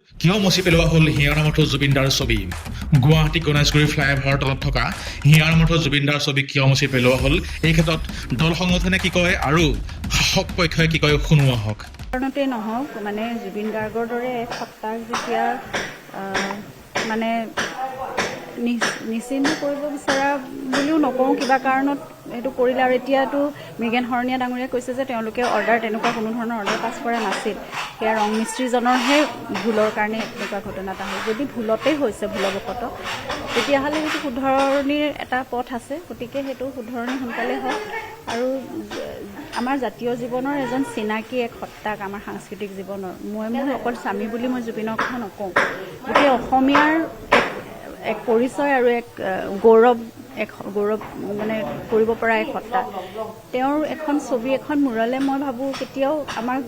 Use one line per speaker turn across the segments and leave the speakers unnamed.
কিয় মচি পেলোৱা হ'ল হিয়াৰ মঠৰ জুবিনদাৰ ছবি? গুৱাহাটী গণেশগুৰি ফ্লাইঅভাৰৰ তলত থকা হিয়াৰ মঠৰ জুবিনদাৰ ছবি কিয় মচি পেলোৱা হ'ল? এই ক্ষেত্ৰত দল সংগঠনে কি কয় আৰু শাসক পক্ষই কি কয় শুনোৱা হওক।
কাৰণতে নহওক মানে জুবিন গাৰ্গৰ দৰে এক সত্তাক যেতিয়া মানে নিশ্চিন্ত কৰিব বিচৰা বুলিও নকওঁ, কিবা কাৰণত এইটো কৰিলে। আৰু এতিয়াতো মৃগেন শৰণীয়া ডাঙৰীয়াই কৈছে যে তেওঁলোকে তেনেকুৱা কোনো ধৰণৰ অৰ্ডাৰ পাছ কৰা নাছিল, সেয়া ৰং মিস্ত্ৰীজনৰহে ভুলৰ কাৰণে এনেকুৱা ঘটনা এটা হ'ল। যদি ভুলতেই হৈছে ভুলবশতঃ, তেতিয়াহ'লে সেইটো শুধৰণিৰ এটা পথ আছে। গতিকে সেইটো শুধৰণি সোনকালে হওক। আৰু আমাৰ জাতীয় জীৱনৰ এজন চিনাকি এক সত্তাক, আমাৰ সাংস্কৃতিক জীৱনৰ মোৰ অকল স্বামী বুলি মই জুবিনৰ কথা নকওঁ, গোটেই অসমীয়াৰ এক পৰিচয় আৰু এক গৌৰৱ মানে কৰিব পৰা এক সত্তা। তেওঁৰ এখন ছবি, এখন মূৰলে মই ভাবোঁ কেতিয়াও আমাক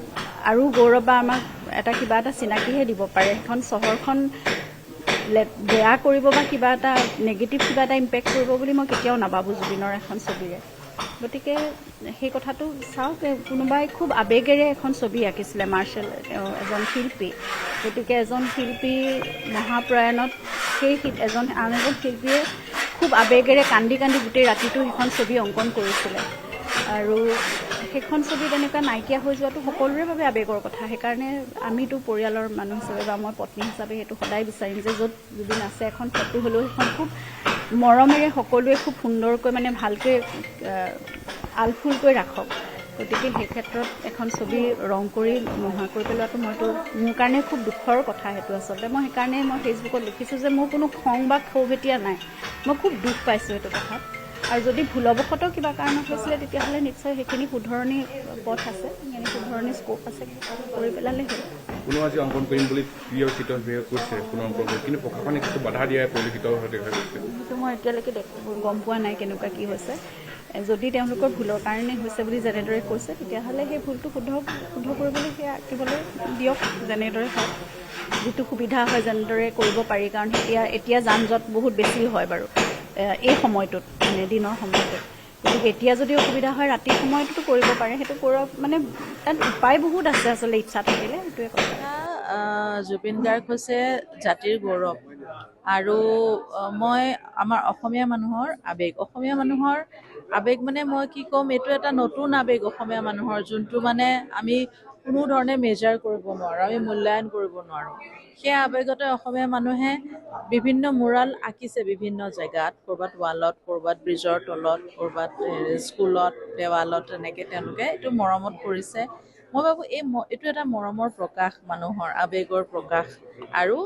আৰু গৌৰৱ বা আমাক কিবা এটা চিনাকিহে দিব পাৰে। এখন চহৰখন বেয়া কৰিব বা কিবা এটা নেগেটিভ কিবা এটা ইম্পেক্ট কৰিব বুলি মই কেতিয়াও নাভাবোঁ জুবিনৰ এখন ছবিৰে। গতিকে সেই কথাটো চাওক, কোনোবাই খুব আৱেগেৰে এখন ছবি আঁকিছিলে, মাৰ্শ্বেল এজন শিল্পী। গতিকে এজন শিল্পী মহাপ্ৰয়াণত সেই আন এজন শিল্পীয়ে খুব আৱেগেৰে কান্দি কান্দি গোটেই ৰাতিটো সেইখন ছবি অংকন কৰিছিলে। আৰু সেইখন ছবি তেনেকুৱা নাইকিয়া হৈ যোৱাটো সকলোৰে বাবে আৱেগৰ কথা। সেইকাৰণে আমিতো পৰিয়ালৰ মানুহ হিচাপে বা মই পত্নী হিচাপে সেইটো সদায় বিচাৰিম যে য'ত জুবিন আছে এখন ফটো হ'লেও সেইখন খুব মৰমেৰে সকলোৱে খুব সুন্দৰকৈ মানে ভালকৈ আলফুলকৈ ৰাখক। গতিকে সেই ক্ষেত্ৰত এখন ছবি ৰং কৰি নোহোৱা কৰি পেলোৱাটো মোৰ কাৰণে খুব দুখৰ কথা। সেইটো আচলতে মই সেইকাৰণে ফেচবুকত লিখিছোঁ যে মোৰ কোনো খং বা ক্ষোভ এতিয়া নাই, মই খুব দুখ পাইছোঁ এইটো কথাত। আৰু যদি ভুলবশতঃ কিবা কাৰণত হৈছিলে তেতিয়াহ'লে নিশ্চয় সেইখিনি শুধৰণি পথ আছে, সেইখিনি শুধৰণি স্ক'প আছে, কৰি পেলালে হ'ল।
কোনো আজি অংকন কৰিম বুলি কৈছে, কোনো অংকন কৰি, কিন্তু প্ৰশাসনে কিছু বাধা দিয়াই পৰিলক্ষিত দেখা গৈছে।
সেইটো মই এতিয়ালৈকে গম পোৱা নাই কেনেকুৱা কি হৈছে। যদি তেওঁলোকৰ ভুলৰ কাৰণে হৈছে বুলি যেনেদৰে কৈছে, তেতিয়াহ'লে সেই ভুলটো শুদ্ধ কৰিবলৈ সেয়া আঁকিবলৈ দিয়ক, যেনেদৰে হয়, যিটো সুবিধা হয় যেনেদৰে কৰিব পাৰি। কাৰণ এতিয়া যান জঁট বহুত বেছি হয় বাৰু এই সময়টোত, মানে দিনৰ সময়টোত। গতিকে এতিয়া যদি অসুবিধা হয় ৰাতিৰ সময়টোতো কৰিব পাৰে, সেইটো মানে তাত উপায় বহুত আছে আচলতে, ইচ্ছা থাকিলে। সেইটোৱে কথা।
জুবিন গাৰ্গ হৈছে জাতিৰ গৌৰৱ আৰু মই আমাৰ অসমীয়া মানুহৰ আৱেগ মানে মই কি ক'ম, এইটো এটা নতুন আৱেগ অসমীয়া মানুহৰ, যোনটো মানে আমি কোনো ধৰণে মেজাৰ কৰিব নোৱাৰোঁ, আমি মূল্যায়ন কৰিব নোৱাৰোঁ। সেই আৱেগতে অসমীয়া মানুহে বিভিন্ন মুৰাল আঁকিছে বিভিন্ন জেগাত, ক'ৰবাত ৱালত, ক'ৰবাত ব্ৰিজৰ তলত, ক'ৰবাত স্কুলত, দেৱালত, তেনেকৈ তেওঁলোকে এইটো মৰমত কৰিছে। মই ভাবোঁ এইটো এটা মৰমৰ প্ৰকাশ, মানুহৰ আৱেগৰ প্ৰকাশ। আৰু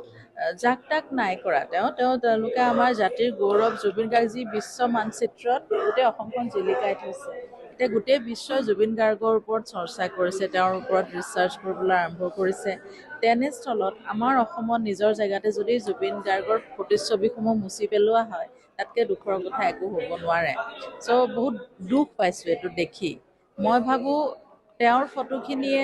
যাক তাক নাই কৰা, তেওঁলোকে আমাৰ জাতিৰ গৌৰৱ। জুবিন গাৰ্গ যি বিশ্ব মানচিত্ৰত গোটেই অসমখন জিলিকাই থৈছে। এতিয়া গোটেই বিশ্বই জুবিন গাৰ্গৰ ওপৰত চৰ্চা কৰিছে, তেওঁৰ ওপৰত ৰিচাৰ্চ কৰিবলৈ আৰম্ভ কৰিছে। তেনেস্থলত আমাৰ অসমত নিজৰ জেগাতে যদি জুবিন গাৰ্গৰ প্ৰতিচ্ছবিসমূহ মুচি পেলোৱা হয়, তাতকৈ দুখৰ কথা একো হ'ব নোৱাৰে। চ' বহুত দুখ পাইছোঁ এইটো দেখি। মই ভাবোঁ তেওঁৰ ফটোখিনিয়ে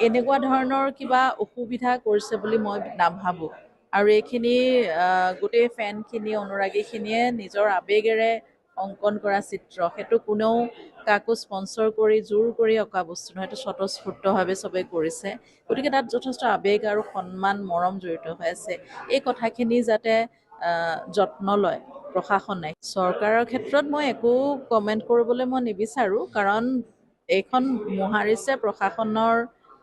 এনেকুৱা ধৰণৰ কিবা অসুবিধা কৰিছে বুলি মই নাভাবোঁ। আৰু এইখিনি গোটেই ফেনখিনি, অনুৰাগীখিনিয়ে নিজৰ আৱেগেৰে অংকন কৰা চিত্ৰ, সেইটো কোনেও কাকো স্পন্সৰ কৰি জোৰ কৰি অঁকা বস্তু নহয়, সেইটো স্বতঃস্ফূৰ্তভাৱে চবেই কৰিছে। গতিকে তাত যথেষ্ট আৱেগ আৰু সন্মান, মৰম জড়িত হৈ আছে। এই কথাখিনি যাতে যত্ন লয় প্ৰশাসনে। চৰকাৰৰ ক্ষেত্ৰত মই একো কমেণ্ট কৰিবলৈ মই নিবিচাৰোঁ, কাৰণ এইখন মোহাৰিছে প্ৰশাসনৰ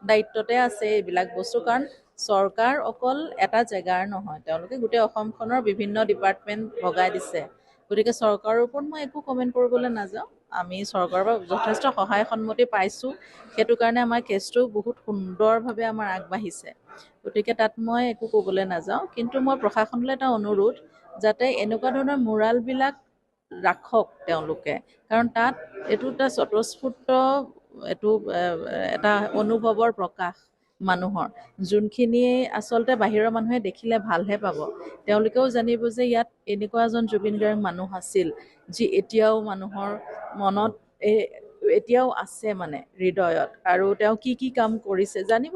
দায়িত্বতে আছে এইবিলাক বস্তু। কাৰণ চৰকাৰ অকল এটা জেগাৰ নহয়, তেওঁলোকে গোটেই অসমখনৰ বিভিন্ন ডিপাৰ্টমেণ্ট ভগাই দিছে। গতিকে চৰকাৰৰ ওপৰত মই একো কমেণ্ট কৰিবলৈ নাযাওঁ। আমি চৰকাৰৰ পৰা যথেষ্ট সহায় সন্মতি পাইছোঁ, সেইটো কাৰণে আমাৰ কেছটো বহুত সুন্দৰভাৱে আমাৰ আগবাঢ়িছে। গতিকে তাত মই একো ক'বলৈ নাযাওঁ। কিন্তু মই প্ৰশাসনলৈ এটা অনুৰোধ, যাতে এনেকুৱা ধৰণৰ মুৰালবিলাক ৰাখক তেওঁলোকে, কাৰণ তাত এইটো এটা স্বতঃস্ফূৰ্ত, এইটো এটা অনুভৱৰ প্ৰকাশ মানুহৰ, যোনখিনি আচলতে বাহিৰৰ মানুহে দেখিলে ভালহে পাব। তেওঁলোকেও জানিব যে ইয়াত এনেকুৱা এজন জুবিন গাৰ্গ মানুহ আছিল, যি এতিয়াও মানুহৰ মনত এতিয়াও আছে, মানে হৃদয়ত। আৰু তেওঁ কি কি কাম কৰিছে জানিব।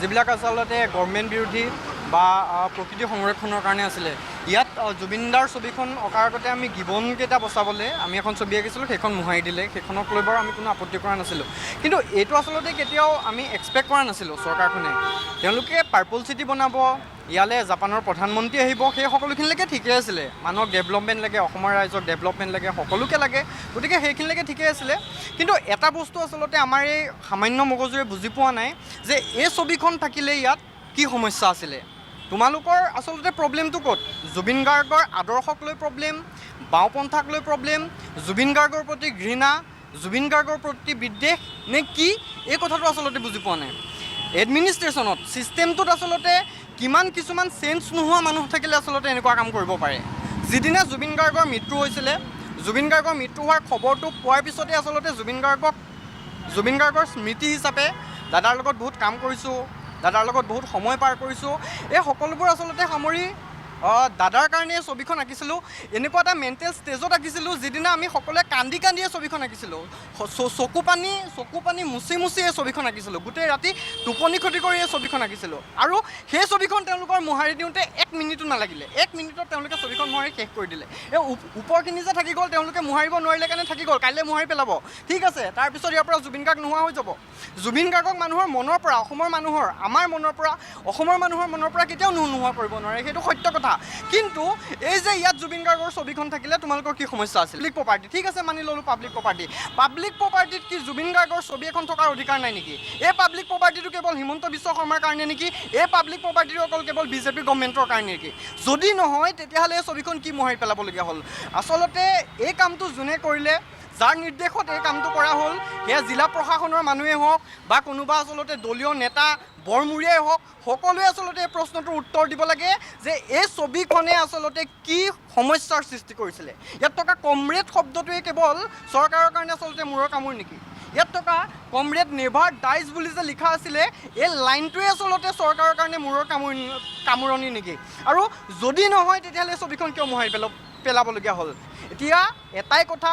যিবিলাক আচলতে গভৰ্ণমেণ্ট বিৰোধী বা প্ৰকৃতি সংৰক্ষণৰ কাৰণে আছিলে, ইয়াত জুবিনদাৰ ছবিখন অঁকাৰ আগতে আমি গিবনকেইটা বচাবলৈ আমি এখন ছবি আঁকিছিলোঁ, সেইখন মোহাৰি দিলে। সেইখনক লৈ বাৰু আমি কোনো আপত্তি কৰা নাছিলোঁ, কিন্তু এইটো আচলতে কেতিয়াও আমি এক্সপেক্ট কৰা নাছিলোঁ চৰকাৰখনে। তেওঁলোকে পাৰ্পল চিটি বনাব, ইয়ালৈ জাপানৰ প্ৰধানমন্ত্ৰী আহিব, সেই সকলোখিনিলৈকে ঠিকেই আছিলে। মানুহক ডেভেলপমেণ্ট লাগে, অসমৰ ৰাইজক ডেভেলপমেণ্ট লাগে, সকলোকে লাগে, গতিকে সেইখিনিলৈকে ঠিকেই আছিলে। কিন্তু এটা বস্তু আচলতে আমাৰ এই সামান্য মগজুৰে বুজি পোৱা নাই যে এই ছবিখন থাকিলে ইয়াত কি সমস্যা আছিলে। তোমালোকৰ আচলতে প্ৰব্লেমটো ক'ত? জুবিন গাৰ্গৰ আদৰ্শক লৈ প্ৰব্লেম, বাওঁপন্থাক লৈ প্ৰব্লেম, জুবিন গাৰ্গৰ প্ৰতি ঘৃণা, জুবিন গাৰ্গৰ প্ৰতি বিদ্বেষ নে কি, এই কথাটো আচলতে বুজি পোৱা নাই। এডমিনিষ্ট্ৰেশ্যনত ছিষ্টেমটোত আচলতে কিমান কিছুমান চেঞ্জ নোহোৱা মানুহ থাকিলে আচলতে এনেকুৱা কাম কৰিব পাৰে। যিদিনা জুবিন গাৰ্গৰ মৃত্যু হৈছিলে, জুবিন গাৰ্গৰ মৃত্যু হোৱাৰ খবৰটো পোৱাৰ পিছতে আচলতে জুবিন গাৰ্গৰ স্মৃতি হিচাপে দাদাৰ লগত বহুত কাম কৰিছোঁ, দাদাৰ লগত বহুত সময় পাৰ কৰিছোঁ, এই সকলোবোৰ আচলতে সামৰি দাদাৰ কাৰণে ছবিখন আঁকিছিলোঁ। এনেকুৱা এটা মেণ্টেল ষ্টেজত আঁকিছিলোঁ যিদিনা আমি সকলোৱে কান্দি কান্দিয়ে ছবিখন আঁকিছিলোঁ, চকু পানী মুচি এই ছবিখন আঁকিছিলোঁ, গোটেই ৰাতি টোপনি ক্ষতি কৰি এই ছবিখন আঁকিছিলোঁ। আৰু সেই ছবিখন তেওঁলোকৰ মোহাৰি দিওঁতে 1 মিনিটো নালাগিলে, 1 মিনিটত তেওঁলোকে ছবিখন মোহাৰি শেষ কৰি দিলে। এই ওপৰখিনি যে থাকি গ'ল, তেওঁলোকে মোহাৰিব নোৱাৰিলে কাৰণে থাকি গ'ল, কাইলৈ মোহাৰি পেলাব, ঠিক আছে। তাৰপিছত ইয়াৰ পৰা জুবিন গাৰ্গ নোহোৱা হৈ যাব। জুবিন গাৰ্গক মানুহৰ মনৰ পৰা, অসমৰ মানুহৰ, আমাৰ মনৰ পৰা, অসমৰ মানুহৰ মনৰ পৰা কেতিয়াও নোহোৱা কৰিব নোৱাৰে, সেইটো সত্য কথা। কিন্তু এই যে ইয়াত জুবিন গাৰ্গৰ ছবিখন থাকিলে তোমালোকৰ কি সমস্যা আছিল? পাব্লিক প্ৰপাৰ্টি, ঠিক আছে, মানি ল'লোঁ পাব্লিক প্ৰপাৰ্টিত কি জুবিন গাৰ্গৰ ছবি এখন থকাৰ অধিকাৰ নাই নেকি? এই পাব্লিক প্ৰপাৰ্টিটো কেৱল হিমন্ত বিশ্ব শৰ্মাৰ কাৰণে নেকি? এই পাব্লিক প্ৰপাৰ্টিটো অকল কেৱল বিজেপি গভৰ্ণমেণ্টৰ কাৰণে নেকি? যদি নহয় তেতিয়াহ'লে এই ছবিখন কি মোহাৰি পেলাবলগীয়া হ'ল? আচলতে এই কামটো যোনে কৰিলে, যাৰ নিৰ্দেশত এই কামটো কৰা হ'ল, সেয়া জিলা প্ৰশাসনৰ মানুহেই হওক বা কোনোবা আচলতে দলীয় নেতা বৰমূৰীয়াই হওক, সকলোৱে আচলতে এই প্ৰশ্নটোৰ উত্তৰ দিব লাগে যে এই ছবিখনে আচলতে কি সমস্যাৰ সৃষ্টি কৰিছিলে। ইয়াত থকা কমৰেড শব্দটোৱে কেৱল চৰকাৰৰ কাৰণে আচলতে মূৰৰ কামোৰ নেকি? ইয়াত থকা কমৰেড নেভাৰ ডাইজ বুলি যে লিখা আছিলে, এই লাইনটোৱে আচলতে চৰকাৰৰ কাৰণে মূৰৰ কামোৰণি নেকি? আৰু যদি নহয় তেতিয়াহ'লে ছবিখন কিয় মোহাৰি পেলাবলগীয়া হ'ল? এতিয়া এটাই কথা,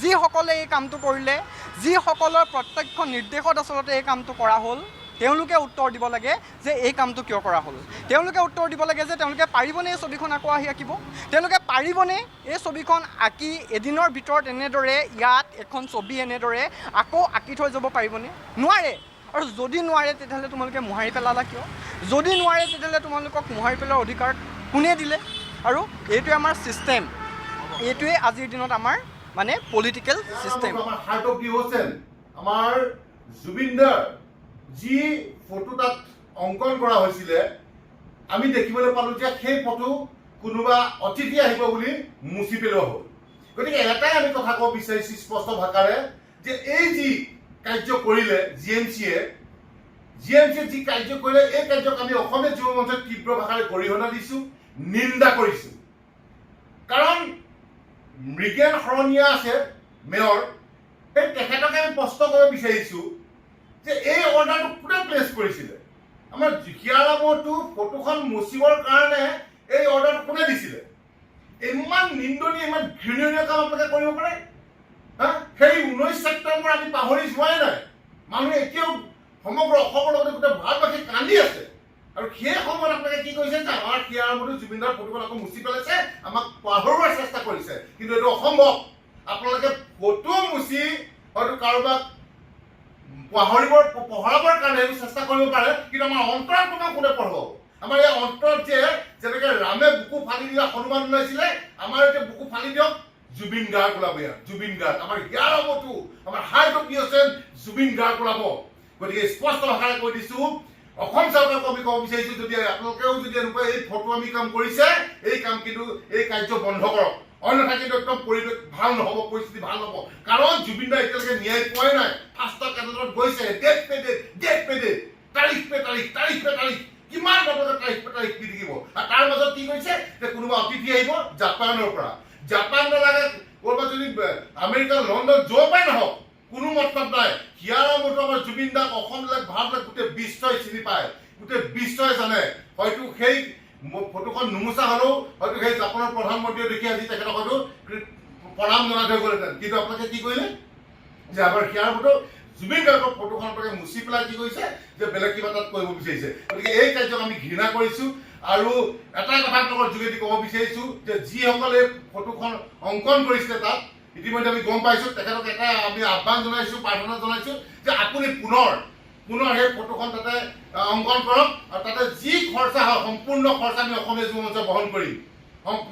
যিসকলে এই কামটো কৰিলে, যিসকলৰ প্ৰত্যক্ষ নিৰ্দেশত আচলতে এই কামটো কৰা হ'ল, তেওঁলোকে উত্তৰ দিব লাগে যে এই কামটো কিয় কৰা হ'ল। তেওঁলোকে উত্তৰ দিব লাগে যে তেওঁলোকে পাৰিবনে এই ছবিখন আকৌ আহি আঁকিব? তেওঁলোকে পাৰিবনে এই ছবিখন আঁকি এদিনৰ ভিতৰত এনেদৰে ইয়াত এখন ছবি এনেদৰে আকৌ আঁকি থৈ যাব পাৰিবনে? নোৱাৰে। আৰু যদি নোৱাৰে তেতিয়াহ'লে তোমালোকে মোহাৰি পেলালা কিয়? যদি নোৱাৰে তেতিয়াহ'লে তোমালোকক মোহাৰি পেলোৱাৰ অধিকাৰ কোনে দিলে? আৰু এইটোৱে আমাৰ ছিষ্টেম, এইটোৱে আজিৰ দিনত আমাৰ মানে পলিটিকেল ছিষ্টেম।
আমাৰ জুবিনদাৰ যি ফটো তাত অংকন কৰা হৈছিলে, আমি দেখিবলৈ পালোঁ যে সেই ফটো কোনোবা অতিথি আহিব বুলি মুচি পেলোৱা হ'ল। গতিকে এটাই আমি কথা ক'ব বিচাৰিছোঁ স্পষ্ট ভাষাৰে যে এই যি কাৰ্য কৰিলে জি এম চিয়ে যি কাৰ্য কৰিলে, এই কাৰ্যক আমি অসমীয়া যুৱ মঞ্চত তীব্ৰ ভাষাৰে গৰিহণা দিছোঁ, নিন্দা কৰিছোঁ। কাৰণ মৃগেন শৰণীয়া আছে মেয়ৰ, সেই তেখেতকে আমি প্ৰশ্ন কৰিব বিচাৰিছোঁ যে এই অৰ্ডাৰটো কোনে প্লেচ কৰিছিলে? আমাৰ হিয়াৰামতো ফটোখন মুচিবৰ কাৰণে এই অৰ্ডাৰটো কোনে দিছিলে? ইমান নিন্দনীয়, ইমান ঘৃণনীয় কাম আপোনালোকে কৰিব পাৰে? সেই 19 ছেপ্টেম্বৰ আমি পাহৰি যোৱাই নাই। মানুহে এতিয়াও সমগ্ৰ অসমৰ লগতে গোটেই ভাৰতবাসী কান্দি আছে। আৰু সেই সময়ত আপোনালোকে কি কৰিছে যে আমাৰ হিয়াৰামতো জুবিনদাৰ ফটোখন আকৌ মুচি পেলাইছে, আমাক পাহৰুৱাৰ চেষ্টা কৰিছে। কিন্তু এইটো অসম্ভৱ। আপোনালোকে ফটো মুচি হয়তো কাৰোবাক পঢ়াবৰ কাৰণে চেষ্টা কৰিব পাৰে, কিন্তু আমাৰ অন্তৰত তোমাক কোনে পঢ়াব? আমাৰ এই অন্তৰত যেনেকে ৰামে বুকু ফালি দিয়া হনুমান ওলাইছিলে, আমাৰ এতিয়া বুকু ফালি দিয়ক জুবিন গাৰ্গ ওলাব। ইয়াত জুবিন গাৰ্গ, আমাৰ হিয়াৰামতো আমাৰ heart of the Zubeen Garg ওলাব। গতিকে স্পষ্ট ভাষাৰে কৈ দিছোঁ, অসম চৰকাৰক আমি ক'ব বিচাৰিছোঁ, যদি আপোনালোকেও যদি এনেকুৱা এই ফটো আমি কাম কৰিছে, এই কাম কিন্তু এই কাৰ্য বন্ধ কৰক, অন্যথা কিন্তু একদম পৰিৱেশ ভাল নহ'ব, পৰিস্থিতি ভাল নহ'ব। কাৰণ জুবিন দাই এতিয়ালৈকে ন্যায় পোৱাই নাই। ফাৰ্ষ্টৰ কেন্দ্ৰত গৈছে, ডেট পে ডেট, তাৰিখ পে তাৰিখ, কিমান বছৰ তাৰিখ পে তাৰিখ দি থাকিব। আৰু তাৰ মাজত কি কৈছে যে কোনোবা অতিথি আহিব জাপানৰ পৰা। জাপান নালাগে, ক'ৰবাত যদি আমেৰিকা, লণ্ডন, য'ৰ পৰাই নহওক, কোনো মতলব নাই। হিয়াৰামতো আমাৰ জুবিন দাক অসমবিলাক, ভাৰতবিলাক গোটেই বিশ্বই চিনি পায়, গোটেই বিশ্বই জানে। হয়তো সেই ফটোখন নুমুচা হ'লেও হয়তো সেই জাপানৰ প্ৰধানমন্ত্ৰীয়ে দেখি আজি তেখেতক হয়তো প্ৰণাম জনাই থৈ গ'লহেঁতেন। কিন্তু আপোনালোকে কি কৰিলে যে আমাৰ হিয়াৰামতো জুবিন গাৰ্গৰ ফটোখন আপোনালোকে মুচি পেলাই কি কৰিছে যে বেলেগ কিবা তাত কৰিব বিচাৰিছে। গতিকে এই কাৰ্যক আমি ঘৃণা কৰিছোঁ। আৰু এটাই কথা আপোনালোকৰ যোগেদি ক'ব বিচাৰিছোঁ যে যিসকলে ফটোখন অংকন কৰিছিলে তাত ইতিমধ্যে আমি গম পাইছোঁ, তেখেতক এটাই আমি আহ্বান জনাইছোঁ, প্ৰাৰ্থনা জনাইছোঁ যে আপুনি পুনৰ সেই ফটোখন তাতে অংকন কৰক আৰু তাতে যি খৰচা হয় সম্পূৰ্ণ খৰচা আমি অসমীয়া যুৱ মঞ্চ বহন কৰিম,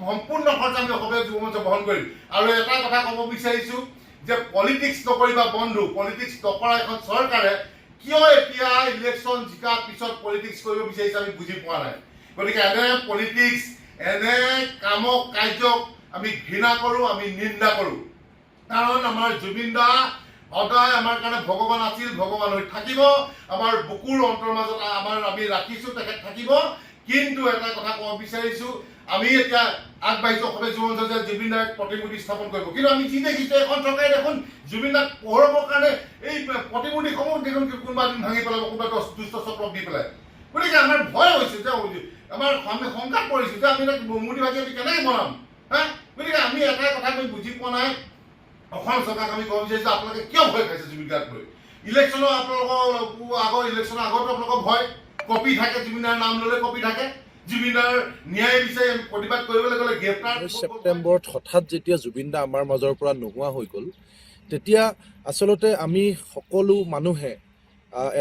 সম্পূৰ্ণ খৰচা আমি অসমীয়া যুৱ মঞ্চ বহন কৰিম। আৰু এটা কথা ক'ব বিচাৰিছোঁ যে পলিটিক্স নকৰিবা বন্ধু, পলিটিক্স নকৰা এখন চৰকাৰে কিয় এতিয়া ইলেকশ্যন জিকাৰ পিছত পলিটিক্স কৰিব বিচাৰিছে আমি বুজি পোৱা নাই। গতিকে এনে পলিটিক্স, এনে কামক কাৰ্যক আমি ঘৃণা কৰোঁ, আমি নিন্দা কৰোঁ। কাৰণ আমাৰ জুবিন দা সদায় আমাৰ কাৰণে ভগৱান আছিল, ভগৱান হৈ থাকিব। আমাৰ বুকুৰ অন্তৰ মাজত আমি ৰাখিছোঁ, তেখেত থাকিব। কিন্তু এটা কথা ক'ব বিচাৰিছোঁ, আমি এতিয়া আগবাঢ়িছোঁ অসমীয়া যুৱ মঞ্চ যে জুবিন দাক প্ৰতিমূৰ্তি স্থাপন কৰিব, কিন্তু আমি যি দেখিছোঁ এখন চৰকাৰে দেখোন জুবিন দাক পোহৰাবৰ কাৰণে এই প্ৰতিমূৰ্তিসমূহ দেখোন কোনোবা দিন ভাঙি পেলাব, কোনোবা দুষ্ট চক্ৰক দি পেলাই। গতিকে আমাৰ ভয় হৈছে যে আমাৰ আমি শংকাত পৰিছোঁ যে আমি মূৰ্তি ভাগি আমি কেনেকৈ বনাম। গতিকে আমি এটাই কথা আমি বুজি পোৱা নাই। অসম চৰকাৰক আমি ক'ব বিচাৰিছোঁ আপোনালোকে কিয় ভয় খাইছে জুবিন দাক লৈ। ইলেকশ্যনৰ আপোনালোকৰ ইলেকশ্যনৰ আগতো আপোনালোকৰ ভয়, কপি থাকে, জুবিনদাৰ নাম ল'লে কপি থাকে, জুবিনদাৰ ন্যায় বিচাৰি প্ৰতিবাদ কৰিবলৈ গ'লে গ্ৰেপ্তাৰ।
ছেপ্টেম্বৰত হঠাৎ যেতিয়া জুবিন দা আমাৰ মাজৰ পৰা নোহোৱা হৈ গ'ল, তেতিয়া আচলতে আমি সকলো মানুহে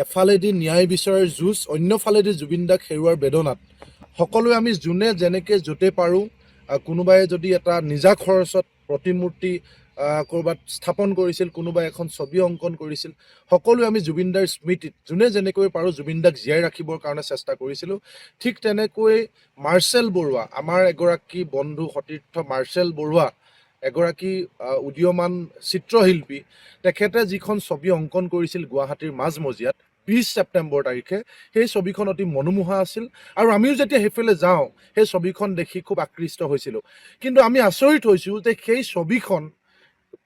এফালেদি ন্যায় বিচাৰৰ যুঁজ, অন্যফালেদি জুবিন দাক হেৰুৱাৰ বেদনাত সকলোৱে আমি যোনে যেনেকৈ য'তে পাৰোঁ, কোনোবাই যদি এটা নিজা খৰচত প্ৰতিমূৰ্তি ক'ৰবাত স্থাপন কৰিছিল, কোনোবাই এখন ছবি অংকন কৰিছিল, সকলোৱে আমি জুবিন দাৰ স্মৃতিত যোনে যেনেকৈ পাৰোঁ জুবিন দাক জীয়াই ৰাখিবৰ কাৰণে চেষ্টা কৰিছিলোঁ। ঠিক তেনেকৈ মাৰ্চেল বৰুৱা, আমাৰ এগৰাকী বন্ধু সতীৰ্থ মাৰ্চেল বৰুৱা, এগৰাকী উদীয়মান চিত্ৰশিল্পী, তেখেতে যিখন ছবি অংকন কৰিছিল গুৱাহাটীৰ মাজমজিয়াত 20 ছেপ্টেম্বৰ তাৰিখে, সেই ছবিখন অতি মনোমোহা আছিল। আৰু আমিও যেতিয়া সেইফালে যাওঁ সেই ছবিখন দেখি খুব আকৃষ্ট হৈছিলোঁ। কিন্তু আমি আচৰিত হৈছোঁ যে সেই ছবিখন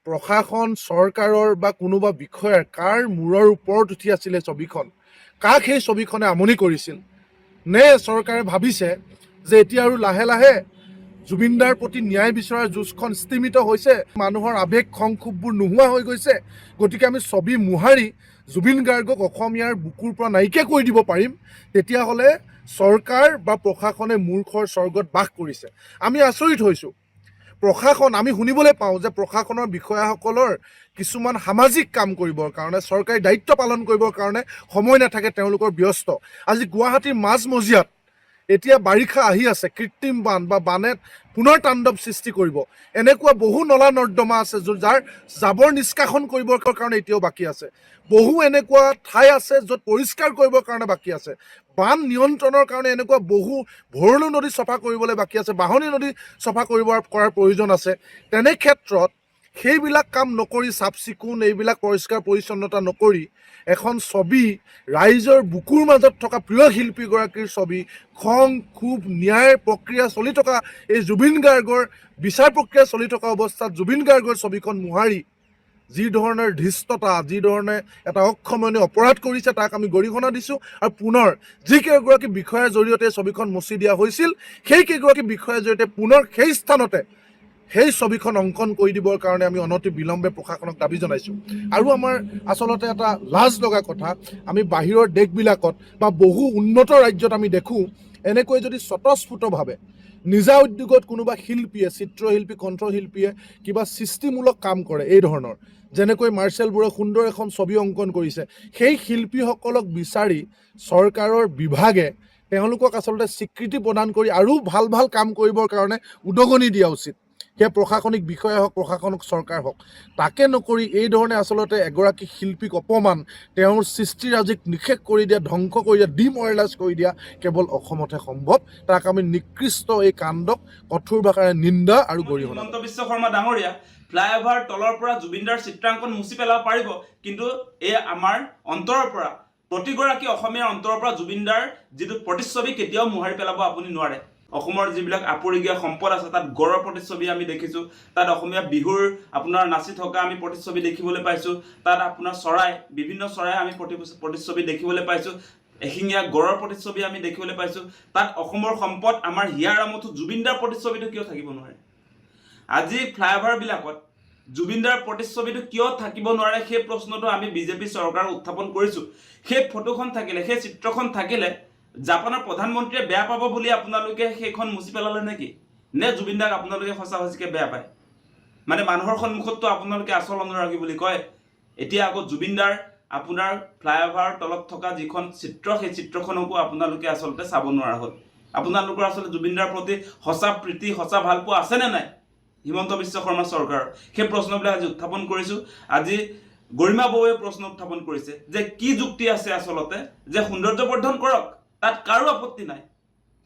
প্ৰশাসন, চৰকাৰৰ বা কোনোবা বিষয়াৰ কাৰ মূৰৰ ওপৰত উঠি আছিলে ছবিখন, কাক সেই ছবিখনে আমনি কৰিছিল, নে চৰকাৰে ভাবিছে যে এতিয়া আৰু লাহে লাহে জুবিনদাৰ প্ৰতি ন্যায় বিচৰাৰ যুঁজখন স্তিমিত হৈছে, মানুহৰ আৱেগ খং ক্ষোভবোৰ নোহোৱা হৈ গৈছে, গতিকে আমি ছবি মোহাৰি জুবিন গাৰ্গক অসমীয়াৰ বুকুৰ পৰা নাইকিয়া কৰি দিব পাৰিম, তেতিয়াহ'লে চৰকাৰ বা প্ৰশাসনে মূৰ্খৰ স্বৰ্গত বাস কৰিছে। আমি আচৰিত হৈছোঁ। প্ৰশাসন, আমি শুনিবলৈ পাওঁ যে প্ৰশাসনৰ বিষয়াসকলৰ কিছুমান সামাজিক কাম কৰিবৰ কাৰণে, চৰকাৰী দায়িত্ব পালন কৰিবৰ কাৰণে সময় নাথাকে, তেওঁলোকৰ ব্যস্ত। আজি গুৱাহাটীৰ মাজমজিয়াত এতিয়া বাৰিষা আহি আছে, কৃত্ৰিম বান বা বানে পুনৰ তাণ্ডৱ সৃষ্টি কৰিব। এনেকুৱা বহু নলা নৰ্দমা আছে যাৰ জাবৰ নিষ্কাশন কৰিবৰ কাৰণে এতিয়াও বাকী আছে। বহু এনেকুৱা ঠাই আছে য'ত পৰিষ্কাৰ কৰিবৰ কাৰণে বাকী আছে। বান নিয়ন্ত্ৰণৰ কাৰণে এনেকুৱা বহু ভৰলু নদী চফা কৰিবলৈ বাকী আছে, বাঢ়নী নদী চফা কৰাৰ প্ৰয়োজন আছে। তেনে ক্ষেত্ৰত সেইবিলাক কাম নকৰি, চাফ চিকুণ এইবিলাক পৰিষ্কাৰ পৰিচ্ছন্নতা নকৰি এখন ছবি, ৰাইজৰ বুকুৰ মাজত থকা প্ৰিয় শিল্পীগৰাকীৰ ছবি, খং ক্ষোভ ন্যায় প্ৰক্ৰিয়া চলি থকা এই জুবিন গাৰ্গৰ বিচাৰ প্ৰক্ৰিয়া চলি থকা অৱস্থাত জুবিন গাৰ্গৰ ছবিখন মোহাৰি যি ধৰণৰ ধৃষ্টতা, যি ধৰণে এটা অক্ষমনীয় অপৰাধ কৰিছে তাক আমি গৰিহণা দিছোঁ। আৰু পুনৰ যিকেইগৰাকী বিষয়াৰ জৰিয়তে ছবিখন মচি দিয়া হৈছিল, সেই কেইগৰাকী বিষয়াৰ জৰিয়তে পুনৰ সেই স্থানতে সেই ছবিখন অংকন কৰি দিবৰ কাৰণে আমি অনতি বিলম্বে প্ৰশাসনক দাবী জনাইছোঁ। আৰু আমাৰ আচলতে এটা লাজ লগা কথা, আমি বাহিৰৰ দেশবিলাকত বা বহু উন্নত ৰাজ্যত আমি দেখোঁ, এনেকৈ যদি স্বতঃস্ফূৰ্তভাৱে নিজা উদ্যোগত কোনোবা শিল্পীয়ে, চিত্ৰশিল্পী, কণ্ঠশিল্পীয়ে কিবা সৃষ্টিমূলক কাম কৰে, এই ধৰণৰ যেনেকৈ মাৰ্চেল বৰুৱাই সুন্দৰ এখন ছবি অংকন কৰিছে, সেই শিল্পীসকলক বিচাৰি চৰকাৰৰ বিভাগে তেওঁলোকক আচলতে স্বীকৃতি প্ৰদান কৰি আৰু ভাল ভাল কাম কৰিবৰ কাৰণে উদগনি দিয়া উচিত। সেয়া প্ৰশাসনিক বিষয়া হওক, প্ৰশাসনিক চৰকাৰ হওক। তাকে নকৰি এই ধৰণে আচলতে এগৰাকী শিল্পীক অপমান, তেওঁৰ সৃষ্টিৰাজিক নিষেধ কৰি দিয়া, ধ্বংস কৰি দিয়া, ডিমৰেলাইজ কৰি দিয়া কেৱল অসমতহে সম্ভৱ। তাক আমি নিকৃষ্ট এই কাণ্ডক কঠোৰ ভাষাৰে নিন্দা আৰু গৰিহণা।
হিমন্ত বিশ্ব শৰ্মা ডাঙৰীয়া ফ্লাইঅভাৰ তলৰ পৰা জুবিনদাৰ চিত্ৰাংকন মুচি পেলাব পাৰিব, কিন্তু এই আমাৰ অন্তৰৰ পৰা, প্ৰতিগৰাকী অসমীয়াৰ অন্তৰৰ পৰা জুবিনদাৰ যিটো প্ৰতিচ্ছবি কেতিয়াও মোহাৰি পেলাব আপুনি নোৱাৰে। অসমৰ যিবিলাক আপুৰুগীয়া সম্পদ আছে তাত গড়ৰ প্ৰতিচ্ছবি আমি দেখিছোঁ, তাত অসমীয়া বিহুৰ আপোনাৰ নাচি থকা আমি প্ৰতিচ্ছবি দেখিবলৈ পাইছোঁ, তাত আপোনাৰ চৰাই, বিভিন্ন চৰাই আমি প্ৰতিচ্ছবি দেখিবলৈ পাইছোঁ, এশিঙীয়া গড়ৰ প্ৰতিচ্ছবি আমি দেখিবলৈ পাইছোঁ। তাত অসমৰ সম্পদ আমাৰ হিয়াৰ আমঠু জুবিনদাৰ প্ৰতিচ্ছবিটো কিয় থাকিব নোৱাৰে? আজি ফ্লাইঅভাৰবিলাকত জুবিনদাৰ প্ৰতিচ্ছবিটো কিয় থাকিব নোৱাৰে সেই প্ৰশ্নটো আমি বিজেপি চৰকাৰক উত্থাপন কৰিছোঁ। সেই ফটোখন থাকিলে, সেই চিত্ৰখন থাকিলে জাপানৰ প্ৰধানমন্ত্ৰীয়ে বেয়া পাব বুলি আপোনালোকে সেইখন মুচি পেলালে নেকি নে জুবিন দাক আপোনালোকে সঁচা সঁচিকে বেয়া পায় মানে মানুহৰ সন্মুখততো আপোনালোকে আচল অনুৰাগী বুলি কয় এতিয়া আকৌ জুবিন দাৰ আপোনাৰ ফ্লাইঅভাৰৰ তলত থকা যিখন চিত্ৰ সেই চিত্ৰখনকো আপোনালোকে আচলতে চাব নোৱাৰা হ'ল আপোনালোকৰ আচলতে জুবিন দাৰ প্ৰতি সঁচা প্ৰীতি সঁচা ভালপোৱা আছেনে নাই হিমন্ত বিশ্ব শৰ্মা চৰকাৰৰ সেই প্ৰশ্নবিলাক আজি উত্থাপন কৰিছোঁ আজি গৰিমা বৌৱে প্ৰশ্ন উত্থাপন কৰিছে যে কি যুক্তি আছে আচলতে যে সৌন্দৰ্যবৰ্ধন কৰক তাত কাৰো আপত্তি নাই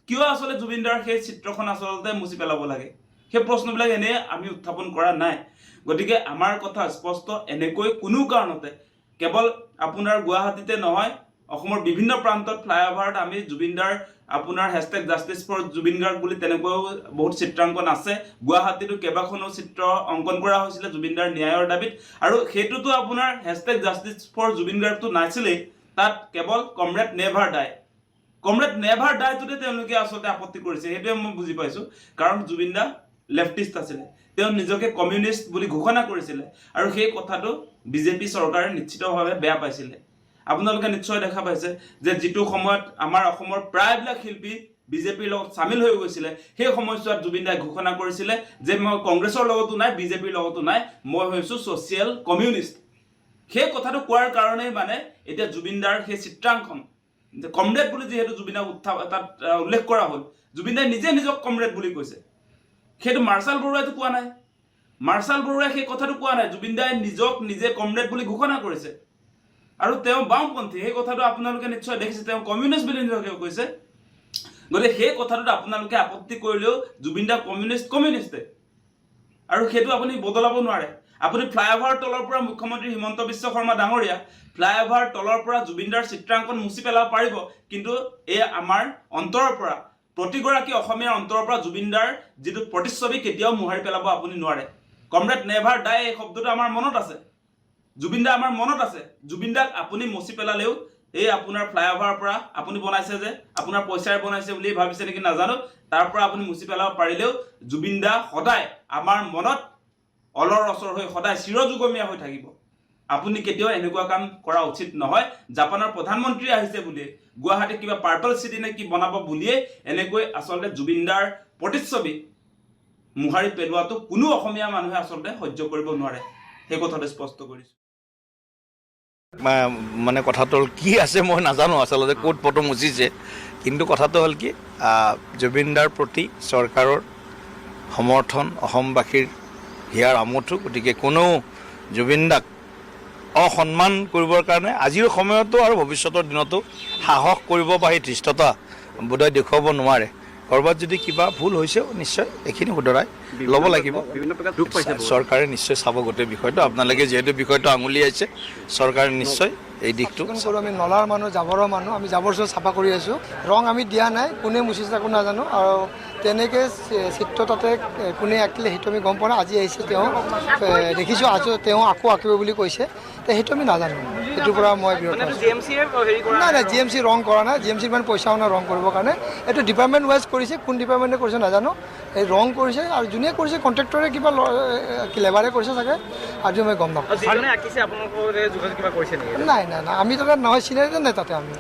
কিয় আচলতে জুবিন দাৰ সেই চিত্ৰখন আচলতে মুচি পেলাব লাগে সেই প্ৰশ্নবিলাক এনে আমি উত্থাপন কৰা নাই গতিকে আমাৰ কথা স্পষ্ট এনেকৈ কোনো কাৰণতে কেৱল আপোনাৰ গুৱাহাটীতে নহয় অসমৰ বিভিন্ন প্ৰান্তত ফ্লাইঅভাৰত আমি জুবিন দাৰ আপোনাৰ #জাষ্টিছ4জুবিন গাৰ্গ বুলি তেনেকৈও বহুত চিত্ৰাংকন আছে গুৱাহাটীতো কেইবাখনো চিত্ৰ অংকন কৰা হৈছিলে জুবিন দাৰ ন্যায়ৰ দাবীত আৰু সেইটোতো আপোনাৰ #জাষ্টিছ4জুবিন গাৰ্গটো নাছিলেই তাত কেৱল কমৰেড নেভাৰ ডাইটোতে তেওঁলোকে আচলতে আপত্তি কৰিছে সেইটোৱে মই বুজি পাইছোঁ কাৰণ জুবিন দা লেফটিষ্ট আছিলে তেওঁ নিজকে কমিউনিষ্ট বুলি ঘোষণা কৰিছিলে আৰু সেই কথাটো বিজেপি চৰকাৰে নিশ্চিতভাৱে বেয়া পাইছিলে আপোনালোকে নিশ্চয় দেখা পাইছে যে যিটো সময়ত আমাৰ অসমৰ প্ৰায়বিলাক শিল্পী বিজেপিৰ লগত চামিল হৈ গৈছিলে সেই সময়ছোৱাত জুবিন দাই ঘোষণা কৰিছিলে যে মই কংগ্ৰেছৰ লগতো নাই বিজেপিৰ লগতো নাই মই হৈছোঁ ছ'চিয়েল কমিউনিষ্ট সেই কথাটো কোৱাৰ কাৰণেই মানে এতিয়া জুবিন দাৰ সেই চিত্ৰাংকন কমৰেড বুলি যিহেতু জুবিন দাক তাত উল্লেখ কৰা হ'ল জুবিন দাই নিজে নিজক কমৰেড বুলি কৈছে সেইটো মাৰ্চাল বৰুৱাইতো কোৱা নাই মাৰ্চাল বৰুৱাই সেই কথাটো কোৱা নাই জুবিন দাই নিজক নিজে কমৰেড বুলি ঘোষণা কৰিছে আৰু তেওঁ বাওঁপন্থী সেই কথাটো আপোনালোকে নিশ্চয় দেখিছে তেওঁ কমিউনিষ্ট বুলি নিজকে কৈছে গতিকে সেই কথাটোত আপোনালোকে আপত্তি কৰিলেও জুবিন দা কমিউনিষ্টে আৰু সেইটো আপুনি বদলাব নোৱাৰে আপুনি ফ্লাইঅভাৰ তলৰ পৰা মুখ্যমন্ত্ৰী হিমন্ত বিশ্ব শৰ্মা ডাঙৰীয়া ফ্লাইঅভাৰ তলৰ পৰা জুবিন দাৰ চিত্ৰাংকন মুচি পেলাব পাৰিব কিন্তু এই আমাৰ অন্তৰৰ পৰা প্ৰতিগৰাকী অসমীয়াৰ অন্তৰৰ পৰা জুবিন দাৰ যিটো প্ৰতিচ্ছবি কেতিয়াও মোহাৰি পেলাব আপুনি নোৱাৰে কমৰেড নেভাৰ ডাই এই শব্দটো আমাৰ মনত আছে জুবিন দা আমাৰ মনত আছে জুবিন দাক আপুনি মচি পেলালেও এই আপোনাৰ ফ্লাইঅভাৰৰ পৰা আপুনি বনাইছে যে আপোনাৰ পইচাৰে বনাইছে বুলি ভাবিছে নেকি নাজানো তাৰ পৰা আপুনি মুচি পেলাব পাৰিলেও জুবিন দা সদায় আমাৰ মনত অলৰ অচৰ হৈ সদায় চিৰযুগমীয়া হৈ থাকিব আপুনি কেতিয়াও এনেকুৱা কাম কৰা উচিত নহয় জাপানৰ প্ৰধানমন্ত্ৰী আহিছে বুলি গুৱাহাটীত কিবা পাৰ্পল চিটি নে কি বনাব বুলিয়ে এনেকৈ আচলতে জুবিন দাৰ প্ৰতিচ্ছবি মোহাৰি পেলোৱাটো কোনো অসমীয়া মানুহে আচলতে সহ্য কৰিব নোৱাৰে সেই কথাটো স্পষ্ট কৰিছোঁ
মানে কথাটো হ'ল কি আছে মই নাজানো আচলতে ক'ত ফটো মুচিছে কিন্তু কথাটো হ'ল কি জুবিন দাৰ প্ৰতি চৰকাৰৰ সমৰ্থন অসমবাসীৰ হিয়াৰ আমঠু গতিকে কোনো জুবিন দাক অসন্মান কৰিবৰ কাৰণে আজিৰ সময়তো আৰু ভৱিষ্যতৰ দিনতো সাহস কৰিব বা সেই ধৃষ্টতা বোধহয় দেখুৱাব নোৱাৰে ক'ৰবাত যদি কিবা ভুল হৈছে নিশ্চয় এইখিনি শুধৰাই ল'ব লাগিব চৰকাৰে নিশ্চয় চাব গোটেই বিষয়টো আপোনালোকে যিহেতু বিষয়টো আঙুলিয়াইছে চৰকাৰে নিশ্চয় এই দিশটো
আমি নলাৰ মানুহ জাবৰৰ মানুহ আমি জাবৰ চাফা কৰি আছোঁ ৰং আমি দিয়া নাই কোনে মুচিছে একো নাজানো আৰু তেনেকৈ চিত্ৰ তাতে কোনে আঁকিলে সেইটো আমি গম পোৱা নাই আজি আহিছে তেওঁ দেখিছোঁ আজি তেওঁ আকৌ আঁকিব বুলি কৈছে সেইটো আমি নাজানো সেইটোৰ পৰা মই বিৰত নাই নাই জি এম চি ৰং কৰা নাই জি এম চিৰ ইমান পইচাও নাই ৰং কৰিবৰ কাৰণে এইটো ডিপাৰ্টমেণ্ট ৱাইজ কৰিছে কোন ডিপাৰ্টমেণ্টে কৰিছে নাজানো এই ৰং কৰিছে আৰু যোনে কৰিছে কণ্ট্ৰেক্টৰে কিবা লেবাৰে কৰিছে চাগে আজি মই গম নাপাওঁ নাই নাই নাই আমি তাতে নহয় চিনাৰিতে নাই তাতে আমি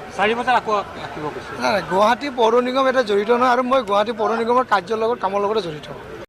নাই নাই গুৱাহাটী পৌৰ নিগম এটা জড়িত নহয় আৰু মই গুৱাহাটী পৌৰ নিগমৰ কাৰ্যৰ লগত কামৰ লগতে জড়িত